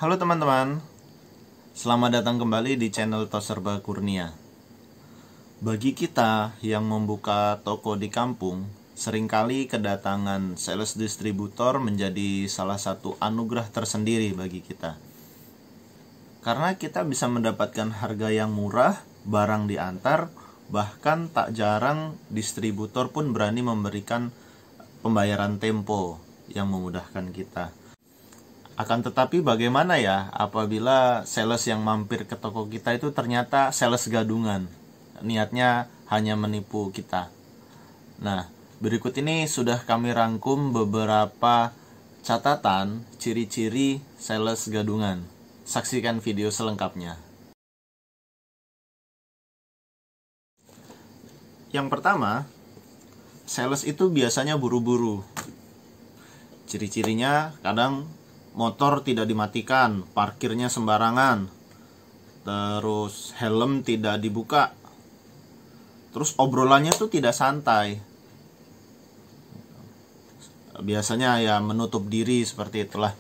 Halo teman-teman, selamat datang kembali di channel Toserba Kurnia. Bagi kita yang membuka toko di kampung, seringkali kedatangan sales distributor menjadi salah satu anugerah tersendiri bagi kita. Karena kita bisa mendapatkan harga yang murah, barang diantar, bahkan tak jarang distributor pun berani memberikan pembayaran tempo yang memudahkan kita. Akan tetapi bagaimana ya apabila sales yang mampir ke toko kita itu ternyata sales gadungan, niatnya hanya menipu kita. Nah, berikut ini sudah kami rangkum beberapa catatan ciri-ciri sales gadungan. Saksikan video selengkapnya. Yang pertama, sales itu biasanya buru-buru. Ciri-cirinya kadang motor tidak dimatikan, parkirnya sembarangan, terus helm tidak dibuka, terus obrolannya tuh tidak santai. Biasanya ya menutup diri seperti itulah.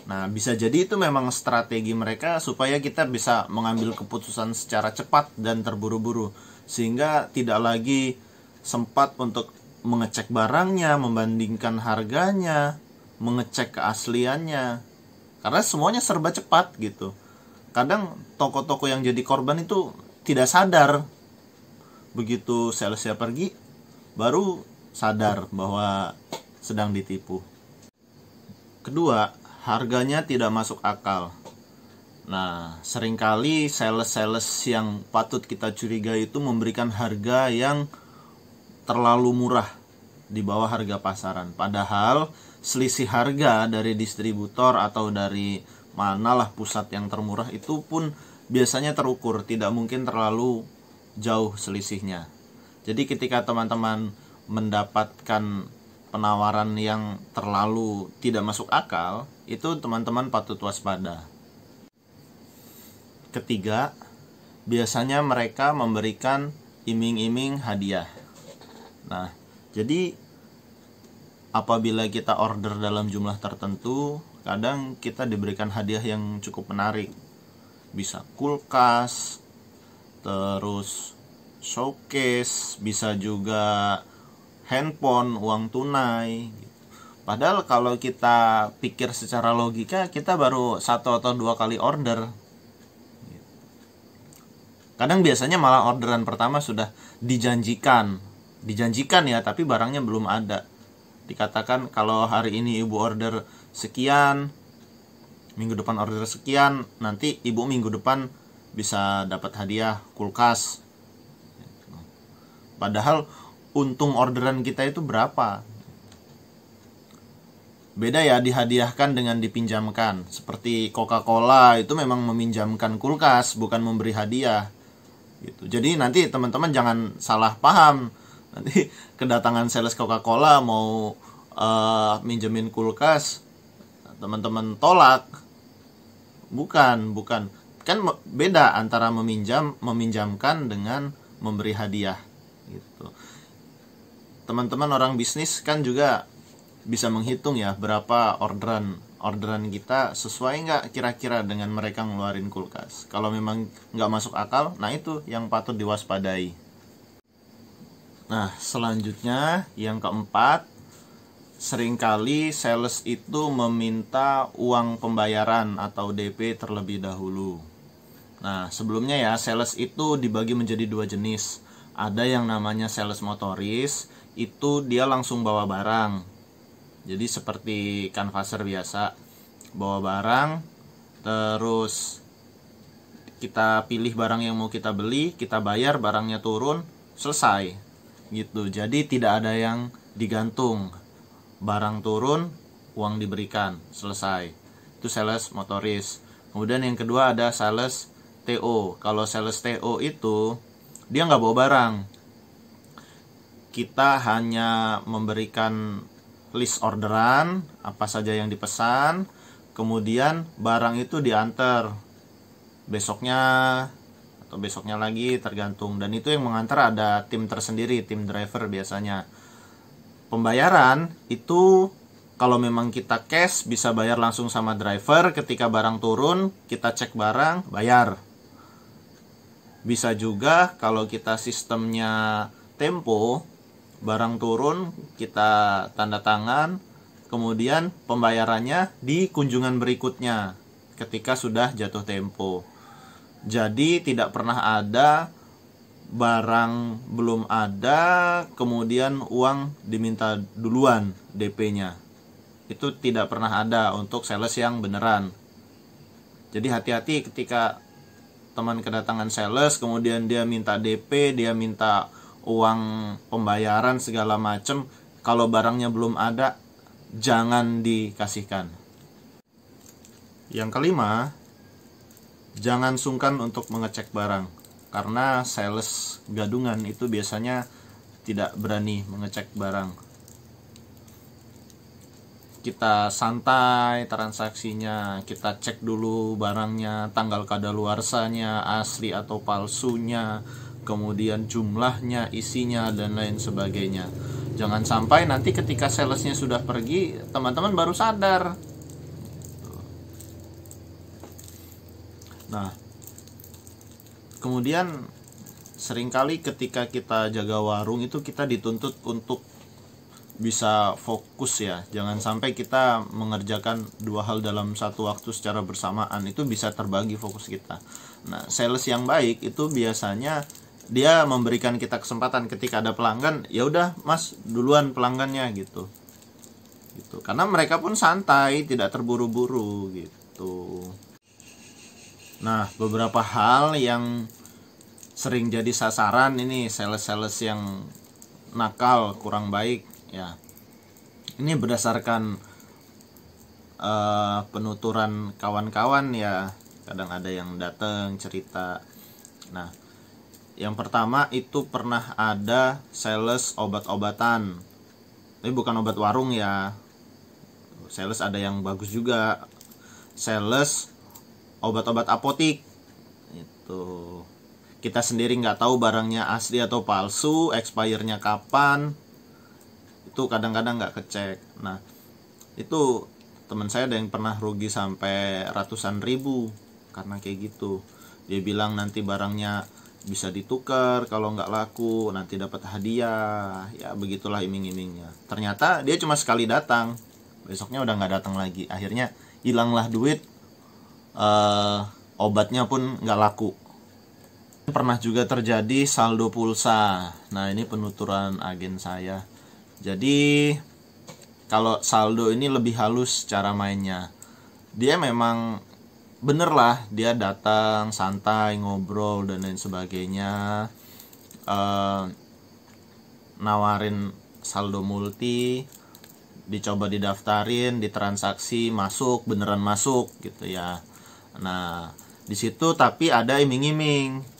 Nah, bisa jadi itu memang strategi mereka supaya kita bisa mengambil keputusan secara cepat dan terburu-buru, sehingga tidak lagi sempat untuk mengecek barangnya, membandingkan harganya, mengecek keasliannya, karena semuanya serba cepat gitu. Kadang toko-toko yang jadi korban itu tidak sadar, begitu salesnya pergi baru sadar bahwa sedang ditipu. Kedua, harganya tidak masuk akal. Nah, seringkali sales-sales yang patut kita curigai itu memberikan harga yang terlalu murah di bawah harga pasaran, padahal selisih harga dari distributor atau dari manalah pusat yang termurah itu pun biasanya terukur, tidak mungkin terlalu jauh selisihnya. Jadi ketika teman-teman mendapatkan penawaran yang terlalu tidak masuk akal, itu teman-teman patut waspada. Ketiga, biasanya mereka memberikan iming-iming hadiah. Nah, jadi apabila kita order dalam jumlah tertentu, kadang kita diberikan hadiah yang cukup menarik. Bisa kulkas, terus showcase, bisa juga handphone, uang tunai. Padahal kalau kita pikir secara logika, kita baru 1 atau 2 kali order. Kadang biasanya malah orderan pertama sudah dijanjikan ya, tapi barangnya belum ada. Dikatakan kalau hari ini ibu order sekian, minggu depan order sekian, nanti ibu minggu depan bisa dapat hadiah kulkas. Padahal untung orderan kita itu berapa? Beda ya dihadiahkan dengan dipinjamkan. Seperti Coca-Cola itu memang meminjamkan kulkas, bukan memberi hadiah. Gitu. Jadi nanti teman-teman jangan salah paham. Nanti kedatangan sales Coca-Cola mau minjemin kulkas, teman-teman tolak. Bukan. Kan beda antara meminjamkan dengan memberi hadiah gitu. Teman-teman orang bisnis kan juga bisa menghitung ya berapa orderan kita sesuai nggak kira-kira dengan mereka ngeluarin kulkas. Kalau memang nggak masuk akal, nah itu yang patut diwaspadai. Nah, selanjutnya yang keempat, seringkali sales itu meminta uang pembayaran atau DP terlebih dahulu. Nah, sebelumnya ya, sales itu dibagi menjadi 2 jenis. Ada yang namanya sales motoris, itu dia langsung bawa barang. Jadi seperti canvasser biasa, bawa barang, terus kita pilih barang yang mau kita beli, kita bayar, barangnya turun, selesai. Gitu. Jadi tidak ada yang digantung. Barang turun, uang diberikan, selesai. Itu sales motoris. Kemudian yang kedua ada sales TO. Kalau sales TO itu dia nggak bawa barang. Kita hanya memberikan list orderan, apa saja yang dipesan, kemudian barang itu diantar besoknya atau besoknya lagi, tergantung. Dan itu yang mengantar ada tim tersendiri, tim driver biasanya. Pembayaran itu Kalau memang kita cash, bisa bayar langsung sama driver. Ketika barang turun, kita cek barang, bayar. Bisa juga kalau kita sistemnya tempo, barang turun, kita tanda tangan, kemudian pembayarannya di kunjungan berikutnya ketika sudah jatuh tempo. Jadi tidak pernah ada barang belum ada, kemudian uang diminta duluan DP-nya. Itu tidak pernah ada untuk sales yang beneran. Jadi hati-hati ketika teman kedatangan sales, kemudian dia minta DP, dia minta uang pembayaran segala macem. Kalau barangnya belum ada, jangan dikasihkan. Yang kelima, jangan sungkan untuk mengecek barang. Karena sales gadungan itu biasanya tidak berani mengecek barang. Kita santai transaksinya, kita cek dulu barangnya, tanggal kadaluarsanya, asli atau palsunya, kemudian jumlahnya, isinya, dan lain sebagainya. Jangan sampai nanti ketika salesnya sudah pergi, teman-teman baru sadar. Nah, kemudian seringkali ketika kita jaga warung itu kita dituntut untuk bisa fokus ya. Jangan sampai kita mengerjakan dua hal dalam satu waktu secara bersamaan. Itu bisa terbagi fokus kita. Nah, sales yang baik itu biasanya dia memberikan kita kesempatan ketika ada pelanggan, ya udah Mas, duluan pelanggannya gitu. Karena mereka pun santai, tidak terburu-buru gitu. Nah, beberapa hal yang sering jadi sasaran ini sales-sales yang nakal, kurang baik ya. Ini berdasarkan penuturan kawan-kawan ya. Kadang ada yang datang cerita. Nah, yang pertama itu pernah ada sales obat-obatan. Ini bukan obat warung ya. Sales ada yang bagus juga. Sales obat-obat apotik. Itu kita sendiri nggak tahu barangnya asli atau palsu, expire-nya kapan. Itu kadang-kadang nggak kecek. Nah, itu teman saya ada yang pernah rugi sampai ratusan ribu karena kayak gitu. Dia bilang nanti barangnya bisa ditukar, kalau nggak laku nanti dapat hadiah. Ya begitulah iming-imingnya. Ternyata dia cuma sekali datang, besoknya udah nggak datang lagi. Akhirnya hilanglah duit, obatnya pun nggak laku. Pernah juga terjadi saldo pulsa. Nah, ini penuturan agen saya. Jadi kalau saldo ini lebih halus cara mainnya. Dia memang bener lah, dia datang santai, ngobrol dan lain sebagainya, nawarin saldo multi, dicoba didaftarin, ditransaksi, masuk, beneran masuk gitu ya. Nah, di situ tapi ada iming-iming.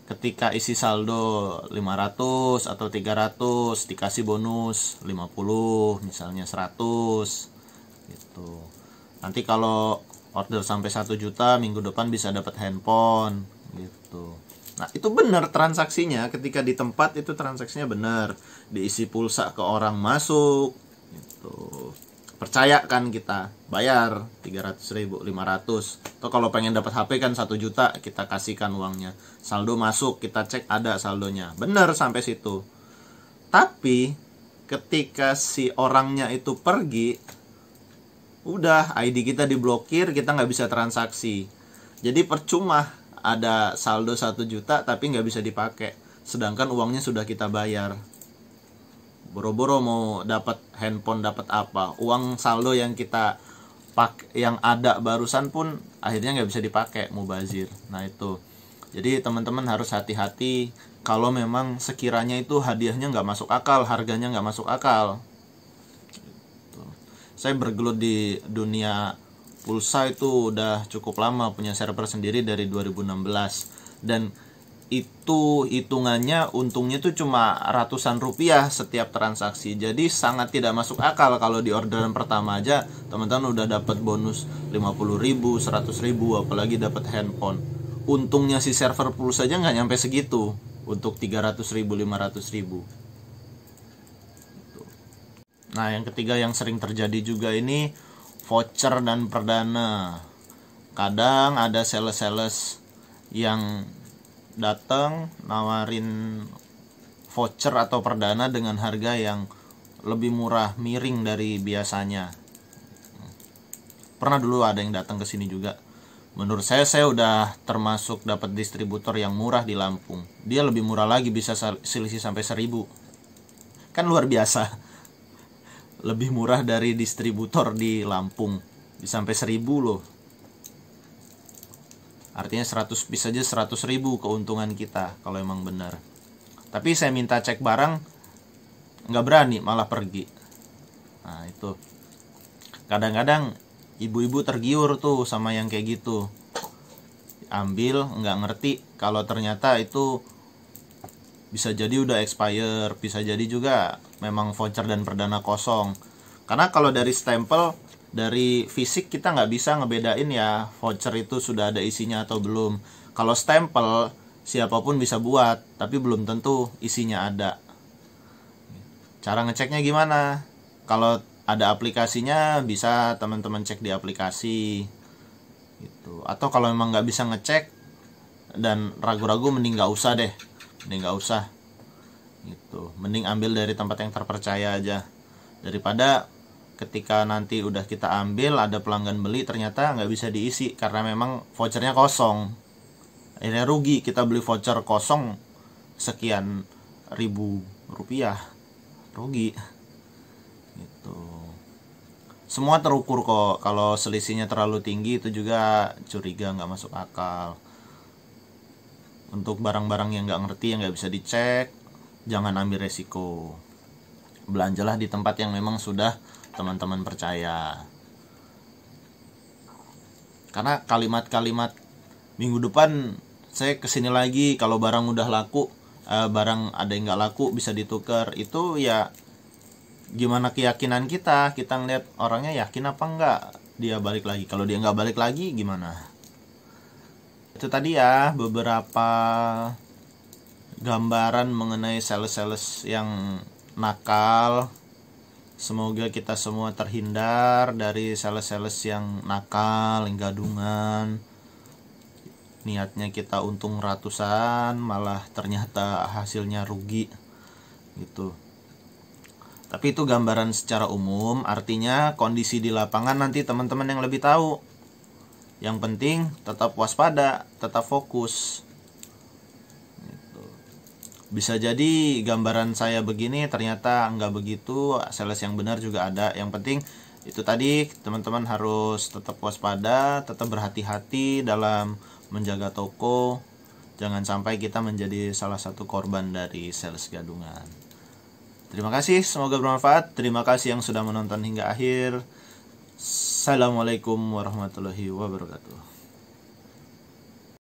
Ketika isi saldo 500 atau 300 dikasih bonus 50, misalnya 100 gitu. Nanti kalau order sampai 1 juta minggu depan bisa dapat handphone gitu. Nah, itu benar transaksinya. Ketika di tempat itu transaksinya benar. Diisi pulsa ke orang masuk gitu. Percaya kan kita, bayar 300.000, 500. Atau kalau pengen dapat HP kan 1 juta, kita kasihkan uangnya. Saldo masuk, kita cek ada saldonya. Benar sampai situ. Tapi ketika si orangnya itu pergi, udah ID kita diblokir, kita nggak bisa transaksi. Jadi percuma ada saldo 1 juta tapi nggak bisa dipakai. Sedangkan uangnya sudah kita bayar. Boro-boro mau dapat handphone, dapat apa, uang saldo yang kita yang ada barusan pun akhirnya nggak bisa dipakai, mubazir. Nah itu, jadi teman-teman harus hati-hati kalau memang sekiranya itu hadiahnya nggak masuk akal, harganya nggak masuk akal. Saya bergelut di dunia pulsa itu udah cukup lama, punya server sendiri dari 2016, dan itu hitungannya untungnya tuh cuma ratusan rupiah setiap transaksi. Jadi sangat tidak masuk akal kalau di orderan pertama aja teman-teman udah dapat bonus 50.000, 100.000, apalagi dapat handphone. Untungnya si server pulsa aja nggak nyampe segitu untuk 300.000, 500.000. Nah, yang ketiga yang sering terjadi juga ini voucher dan perdana. Kadang ada sales-sales yang datang nawarin voucher atau perdana dengan harga yang lebih murah, miring dari biasanya. Pernah dulu ada yang datang ke sini juga. Menurut saya udah termasuk dapat distributor yang murah di Lampung. Dia lebih murah lagi, bisa selisih sampai 1.000. Kan luar biasa. Lebih murah dari distributor di Lampung. Bisa sampai 1.000 loh. Artinya 100 piece aja 100.000 keuntungan kita kalau emang benar. Tapi saya minta cek barang, nggak berani, malah pergi. Nah itu. Kadang-kadang ibu-ibu tergiur tuh sama yang kayak gitu. Ambil, nggak ngerti kalau ternyata itu bisa jadi udah expire, bisa jadi juga memang voucher dan perdana kosong. Karena kalau dari stempel, dari fisik kita nggak bisa ngebedain ya voucher itu sudah ada isinya atau belum. Kalau stempel siapapun bisa buat, tapi belum tentu isinya ada. Cara ngeceknya gimana? Kalau ada aplikasinya bisa teman-teman cek di aplikasi gitu. Atau kalau memang nggak bisa ngecek dan ragu-ragu, mending nggak usah deh, mending nggak usah gitu. Mending ambil dari tempat yang terpercaya aja, daripada ketika nanti udah kita ambil ada pelanggan beli ternyata nggak bisa diisi karena memang vouchernya kosong. Akhirnya rugi, kita beli voucher kosong sekian ribu rupiah, rugi gitu. Semua terukur kok. Kalau selisihnya terlalu tinggi itu juga curiga, nggak masuk akal. Untuk barang-barang yang nggak ngerti, yang nggak bisa dicek, jangan ambil resiko. Belanjalah di tempat yang memang sudah teman-teman percaya. Karena kalimat-kalimat minggu depan saya kesini lagi, kalau barang udah laku, barang ada yang nggak laku bisa ditukar, itu ya gimana keyakinan kita ngeliat orangnya yakin apa enggak dia balik lagi. Kalau dia nggak balik lagi gimana? Itu tadi ya beberapa gambaran mengenai sales-sales yang nakal. Semoga kita semua terhindar dari sales-sales yang nakal, yang gadungan. Niatnya kita untung ratusan, malah ternyata hasilnya rugi gitu. Tapi itu gambaran secara umum, artinya kondisi di lapangan nanti teman-teman yang lebih tahu. Yang penting tetap waspada, tetap fokus. Bisa jadi gambaran saya begini ternyata nggak begitu, sales yang benar juga ada. Yang penting itu tadi, teman-teman harus tetap waspada, tetap berhati-hati dalam menjaga toko. Jangan sampai kita menjadi salah satu korban dari sales gadungan. Terima kasih, semoga bermanfaat. Terima kasih yang sudah menonton hingga akhir. Assalamualaikum warahmatullahi wabarakatuh.